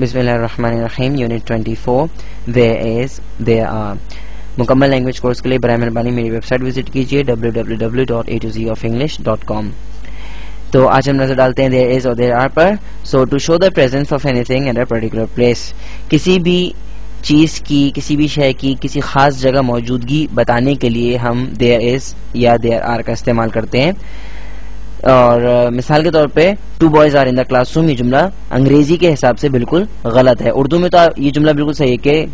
बिस्मिल्लाहिर्रहमानिर्रहीम unit 24 there is there are. मुकम्मल language course के लिए बराए मेहरबानी मेरी वेबसाइट विजिट कीजिए www.a2zoofenglish.com। तो आज हम नजर डालते हैं देयर इज और देयर आर पर। So to show the presence of anything at a particular place, किसी भी चीज की, किसी भी शय की किसी खास जगह मौजूदगी बताने के लिए हम देयर इज या देयर आर का इस्तेमाल करते हैं। और मिसाल के तौर पे two boys are in the classroom, ये जुमला अंग्रेजी के हिसाब से बिल्कुल गलत है। उर्दू में तो ये जुमला बिल्कुल सही है कि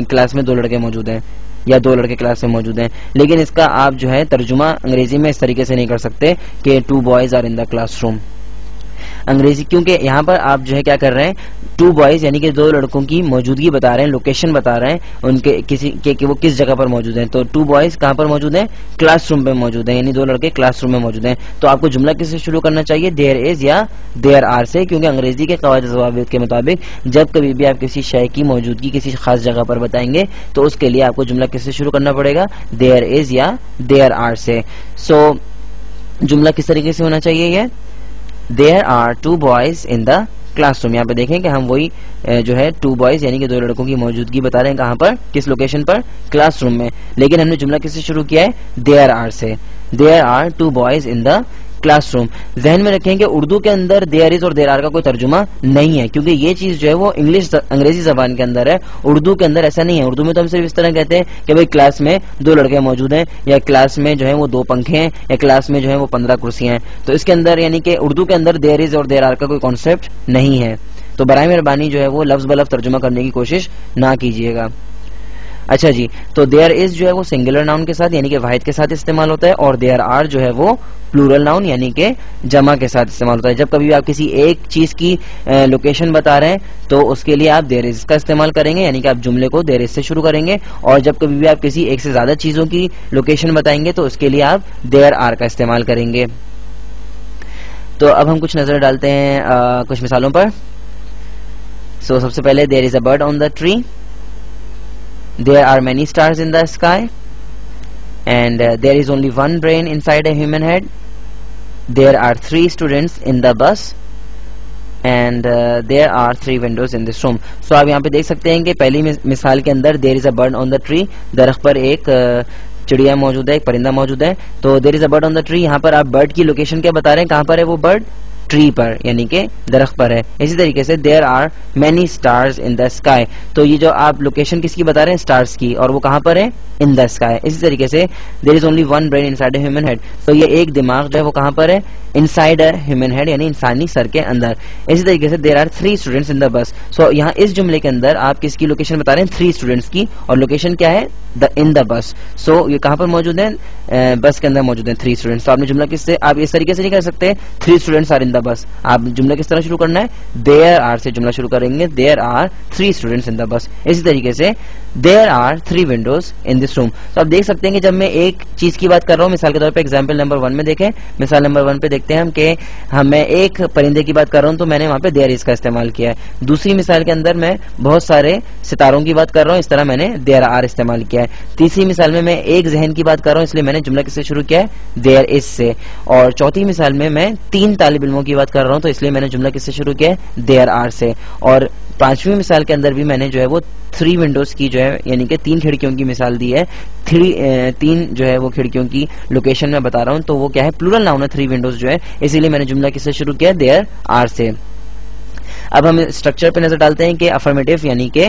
क्लास में 2 लड़के मौजूद हैं या 2 लड़के क्लास में मौजूद हैं, लेकिन इसका आप जो है तर्जुमा अंग्रेजी में इस तरीके से नहीं कर सकते कि two boys are in the classroom अंग्रेजी, क्योंकि यहाँ पर आप जो है क्या कर रहे हैं, 2 बॉयज यानी कि 2 लड़कों की मौजूदगी बता रहे हैं, लोकेशन बता रहे हैं उनके किसी के वो किस जगह पर मौजूद हैं। तो 2 बॉयज कहाँ पर मौजूद हैं, क्लासरूम पे मौजूद हैं, यानी 2 लड़के क्लासरूम में मौजूद हैं। तो आपको जुमला किससे शुरू करना चाहिए, देयर इज या देयर आर से, क्योंकि अंग्रेजी के कवायद ज़वाबित के मुताबिक जब कभी भी आप किसी शय की मौजूदगी किसी खास जगह पर बताएंगे तो उसके लिए आपको जुमला किससे शुरू करना पड़ेगा, देयर इज या देयर आर से। सो जुमला किस तरीके से होना चाहिए, ये There are 2 boys in the classroom। यहाँ पे देखें कि हम वही जो है 2 बॉयज यानी कि 2 लड़कों की मौजूदगी बता रहे हैं, कहाँ पर, किस लोकेशन पर, क्लासरूम में। लेकिन हमने जुमला किससे शुरू किया है, there are से। There are 2 boys in the classroom. जहन में रखें कि उर्दू के अंदर देयर इज और देयर आर का कोई तर्जुमा नहीं है, क्योंकि ये चीज जो है वो अंग्रेजी जबान के अंदर है, उर्दू के अंदर ऐसा नहीं है। उर्दू में तो हम सिर्फ इस तरह कहते हैं कि भाई क्लास में 2 लड़के मौजूद हैं, या क्लास में जो है वो 2 पंखे हैं, या क्लास में जो है वो 15 कुर्सियां हैं। तो इसके अंदर यानी कि उर्दू के अंदर देयर इज और देयर आर का कोई कॉन्सेप्ट नहीं है। तो बराए मेहरबानी जो है वो लफ्ज ब लफ्ज तर्जुमा करने की कोशिश ना कीजिएगा। अच्छा जी, तो देयर इज जो है वो सिंगुलर नाउन के साथ यानी कि वाहिद के साथ इस्तेमाल होता है, और देयर आर जो है वो प्लूरल नाउन यानी कि जमा के साथ इस्तेमाल होता है। जब कभी भी आप किसी एक चीज की लोकेशन बता रहे हैं तो उसके लिए आप देयर इज का इस्तेमाल करेंगे, यानी कि आप जुमले को देयर इज से शुरू करेंगे। और जब कभी भी आप किसी एक से ज्यादा चीजों की लोकेशन बताएंगे तो उसके लिए आप देयर आर का इस्तेमाल करेंगे। तो अब हम कुछ नजर डालते हैं कुछ मिसालों पर। सो सबसे पहले there is a bird on the tree, there are many stars in the sky, and there is only one brain inside a human head, there are 3 students in the bus, and there are 3 windows in this room। so आप यहाँ पे देख सकते हैं कि पहली मिसाल के अंदर there is a bird on the tree, दरख्त पर एक चिड़िया मौजूद है, एक परिंदा मौजूद है। तो there is a bird on the tree, यहाँ पर आप बर्ड की लोकेशन क्या बता रहे हैं, कहाँ पर है वो बर्ड, ट्री पर यानी कि दरख्त पर है। इसी तरीके से there are many stars in the sky, तो ये जो आप लोकेशन किसकी बता रहे हैं, स्टार्स की, और वो कहाँ पर है, इन द स्काई। इसी तरीके से there is only one brain inside a human head, तो ये एक दिमाग जो है वो कहाँ पर है, इनसाइड अ ह्यूमन हेड यानी इंसानी सर के अंदर। इसी तरीके से there are 3 students in the bus, so यहाँ इस जुमले के अंदर आप किसकी लोकेशन बता रहे हैं, 3 स्टूडेंट्स की, और लोकेशन क्या है, इन द बस। सो ये कहाँ पर मौजूद है, बस के अंदर मौजूद है 3 स्टूडेंट्स। तो आपने जुमला किससे, आप इस तरीके से नहीं कर सकते 3 स्टूडेंट्स आर इन द बस, आप जुमला किस तरह शुरू करना है, देयर आर से जुमला शुरू करेंगे, there are 3 students in the bus. इसी तरीके से there are 3 windows in this room. तो आप देख सकते हैं कि जब मैं एक चीज की बात कर रहा हूँ, मिसाल के तौर पे एग्जांपल नंबर 1 में देखें, मिसाल नंबर 1 पे देखते हैं हम कि मैं एक परिंदे की बात कर रहा हूँ तो मैंने वहां पे देयर इज का इस्तेमाल किया है। दूसरी मिसाल के अंदर मैं बहुत सारे सितारों की बात कर रहा हूँ, इस तरह मैंने देयर आर इस्तेमाल किया है। तीसरी मिसाल में मैं एक जहन की बात कर रहा हूँ, इसलिए मैंने जुमला किससे शुरू किया है, देयर इज से। और चौथी मिसाल में मैं 3 तालिब इल्मों की बात कर रहा हूँ, तो इसलिए मैंने जुमला किससे शुरू किया है, देयर आर से। और 5वीं मिसाल के अंदर भी मैंने जो है वो 3 विंडोज की जो है यानी कि 3 खिड़कियों की मिसाल दी है। 3 जो है वो खिड़कियों की लोकेशन में बता रहा हूं, तो वो क्या है, प्लूरल नाउन है 3 विंडोज जो है, इसीलिए मैंने जुमला किससे शुरू किया, देयर आर से। अब हम स्ट्रक्चर पे नजर डालते हैं कि अफर्मेटिव यानी कि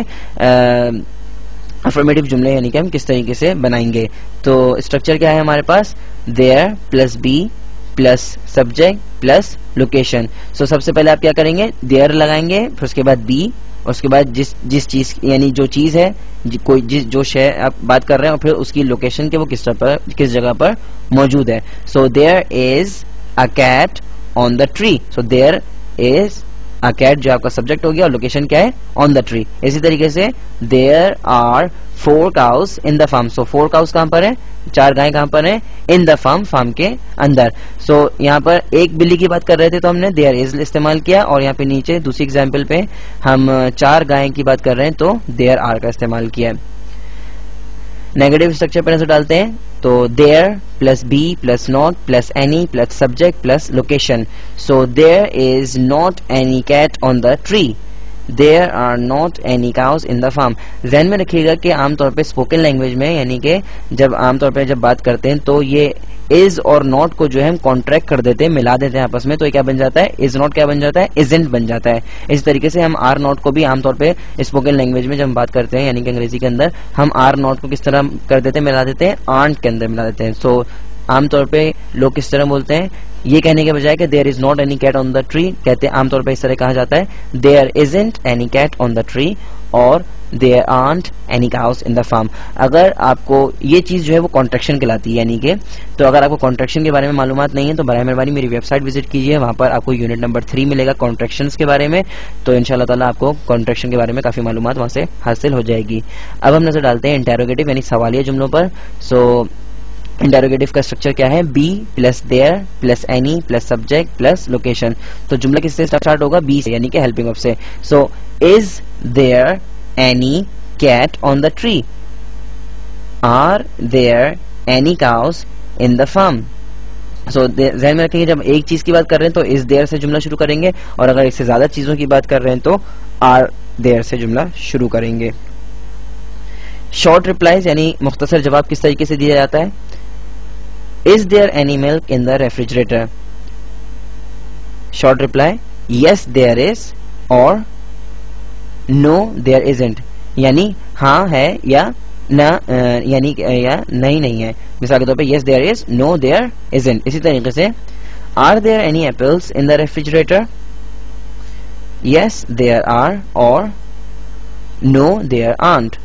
अफर्मेटिव जुमले यानी कि हम किस तरीके से बनाएंगे। तो स्ट्रक्चर क्या है हमारे पास, there plus be plus subject plus location. So सबसे पहले आप क्या करेंगे, देयर लगाएंगे, फिर उसके बाद बी, उसके बाद जिस चीज यानी जो चीज है, कोई जो शय आप बात कर रहे हैं, और फिर उसकी लोकेशन के वो किस जगह पर मौजूद है। So there is a cat on the tree, so there is a cat जो आपका सब्जेक्ट हो गया, और लोकेशन क्या है, ऑन द ट्री। इसी तरीके से there are 4 cows in the farm, so 4 cows कहां पर है, 4 गायें कहां पर है, इन द फार्म, फार्म के अंदर। सो यहाँ पर एक बिल्ली की बात कर रहे थे तो हमने देयर इज इस्तेमाल किया, और यहाँ पे नीचे दूसरी एग्जाम्पल पे हम 4 गायें की बात कर रहे हैं तो देयर आर का इस्तेमाल किया। नेगेटिव स्ट्रक्चर पर नजर डालते हैं, तो there plus be plus not plus any plus subject plus location. So there is not any cat on the tree, there are not any cows in the farm. ध्यान में रखिएगा कि आमतौर पे स्पोकन लैंग्वेज में यानी कि जब आमतौर पे जब बात करते हैं तो ये इज और नॉट को जो है हम कॉन्ट्रैक्ट कर देते हैं, मिला देते हैं आपस में, तो ये क्या बन जाता है, इज नॉट क्या बन जाता है, इजंट बन जाता है। इस तरीके से हम आर नॉट को भी आमतौर पे स्पोकन लैंग्वेज में जब हम बात करते हैं यानी कि अंग्रेजी के अंदर हम आर नॉट को किस तरह कर देते हैं, मिला देते हैं, आंट के अंदर मिला देते हैं। सो आमतौर पे लोग किस तरह बोलते हैं, ये कहने के बजाय कि there is not any cat on the tree, कहते हैं आमतौर पे इस तरह कहा जाता है there isn't any cat on the tree और there aren't any cows in the farm. अगर आपको ये चीज जो है वो कॉन्ट्रैक्शन कहलाती है यानी कि, तो अगर आपको कॉन्ट्रैक्शन के बारे में मालूमात नहीं है तो बराए मेहरबानी मेरी वेबसाइट विजिट कीजिए, वहां पर आपको यूनिट नंबर 3 मिलेगा कॉन्ट्रैक्शंस के बारे में, तो इंशाल्लाह ताला आपको कॉन्ट्रैक्शन के बारे में काफी मालूमात वहां से हासिल हो जाएगी। अब हम नजर डालते हैं इंटेरोगेटिव यानी सवालिया जुमलों पर। सो इंटेरोगेटिव का स्ट्रक्चर क्या है, be plus there plus any plus subject plus location. तो जुमला किससे स्टार्ट होगा, बी से यानी कि हेल्पिंग ऑफ से। So is there any cat on the tree, are there any cows in the farm. So ध्यान में रखेंगे जब एक चीज की बात कर रहे हैं तो इज देयर से जुमला शुरू करेंगे, और अगर इससे ज्यादा चीजों की बात कर रहे हैं तो आर देयर से जुमला शुरू करेंगे। शॉर्ट रिप्लाईज यानी मुख्तसर जवाब किस तरीके से दिया जाता है, is there any milk in the refrigerator. Short reply yes there is और नो देयर इजंट, यानी हाँ है या ना यानी या नहीं है। मिसाल के तौर पे yes there is, no there isn't. इसी तरीके से are there any apples in the refrigerator, yes there are और नो देयर आंट।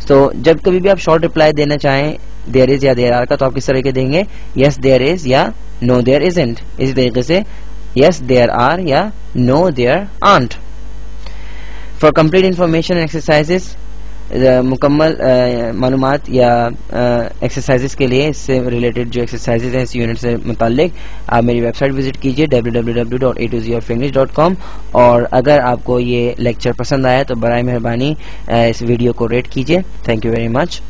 तो जब कभी भी आप शॉर्ट रिप्लाई देना चाहें देयर इज या देयर आर का, तो आप किस तरह के देंगे, यस देयर इज या नो देयर इजंट। इसी तरीके से यस देयर आर या no there aren't. For complete information and exercises, मुकम्मल मालूमात या एक्सरसाइजेस के लिए, इससे रिलेटेड जो एक्सरसाइजेस हैं इस यूनिट से मुताल्लिक, आप मेरी वेबसाइट विजिट कीजिए www.a2zofenglish.com। और अगर आपको ये लेक्चर पसंद आया तो बराए मेहरबानी इस वीडियो को रेट कीजिए। Thank you very much.